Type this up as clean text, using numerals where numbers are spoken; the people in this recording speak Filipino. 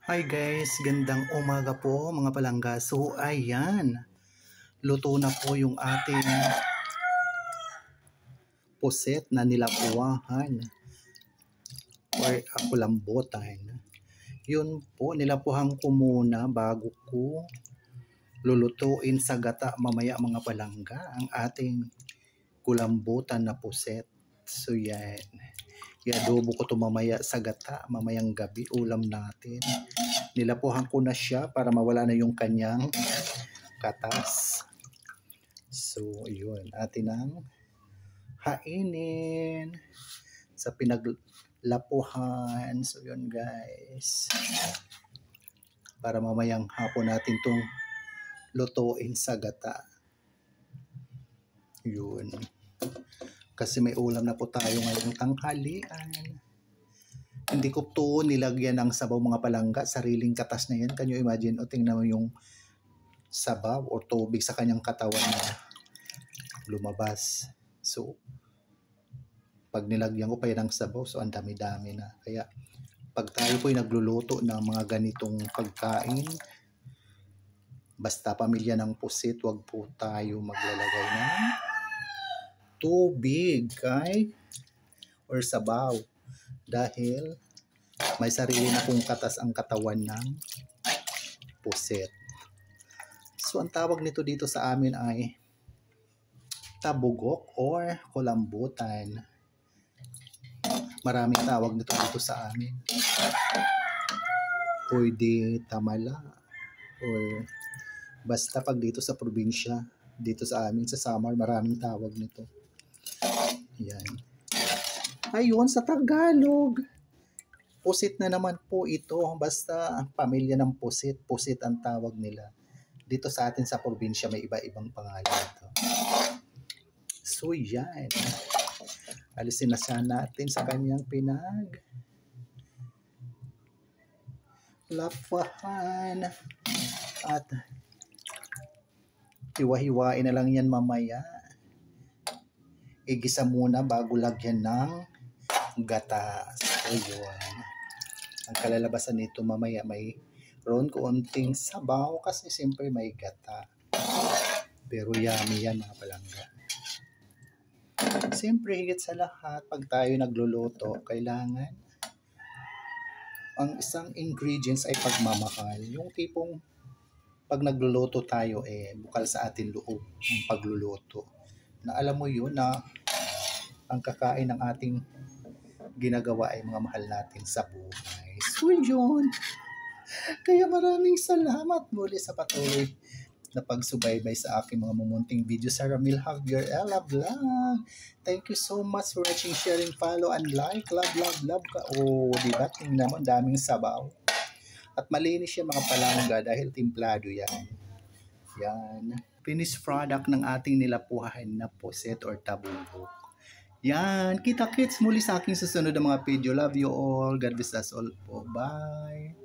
Hi guys, gandang umaga po mga palangga. So ayan, luto na po yung ating puset na nilapuhan or kulambutan. Yun po, nilapuhan ko muna bago ko lulutuin sa gata mamaya mga palangga ang ating kulambutan na puset. So yan, i-adobo ko to mamaya sa gata, mamayang gabi ulam natin. Nilapuhan ko na siya para mawala na yung kanyang katas. So, yun. Atin ang hainin sa pinaglapuhan. So, yun guys. Para mamayang hapon natin itong lutuin sa gata. Yun. Kasi may ulam na po tayo ngayong tanghalian. Hindi ko to nilagyan ng sabaw mga palangga. Sariling katas na yan. Can you imagine? O tingnan mo yung sabaw o tubig sa kanyang katawan na lumabas. So, pag nilagyan ko pa yan ng sabaw, so ang dami-dami na. Kaya, pag tayo po'y nagluluto ng mga ganitong pagkain, basta pamilya ng pusit, wag po tayo maglalagay ng tubig, okay? Or sabaw. Dahil may sarili na pong katas ang katawan ng puset. So, ang tawag nito dito sa amin ay tabugok or kulambutan. Maraming tawag nito dito sa amin. Pwede tamala or basta pag dito sa probinsya, dito sa amin sa Samar, maraming tawag nito. Yan. Ayun, sa Tagalog, pusit na naman po ito. Basta pamilya ng pusit. Pusit ang tawag nila. Dito sa atin sa probinsya, may iba-ibang pangalan ito. So, yan. Alisin na siya natin sa kanyang pinaglapuhan. At hiwa-hiwain na lang yan mamaya. Igisa muna bago lagyan ng gatas. Ayun. Ang kalalabasan nito mamaya may konting sabaw kasi siyempre may gata. Pero yummy yan mga palangga. Siyempre higit sa lahat pag tayo nagluluto, kailangan ang isang ingredients ay pagmamahal. Yung tipong pag nagluluto tayo bukal sa atin loob ang pagluluto. Na alam mo yun na ang kakain ng ating ginagawa ay mga mahal natin sa buhay. So yun. Kaya maraming salamat muli sa patuloy na pagsubaybay sa aking mga mumunting video sa Ramil Javier Ella Vlog. Thank you so much for watching, sharing, follow, and like. Love, love, love ka. Oh, diba? Tingnan mo, daming sabaw. At malinis yan mga palangga dahil timplado yan. Yan. Finished product ng ating nilapuhan na puset or tabubok. Yan. Kita-kits muli sa aking susunod na mga video. Love you all. God bless us all po. Bye.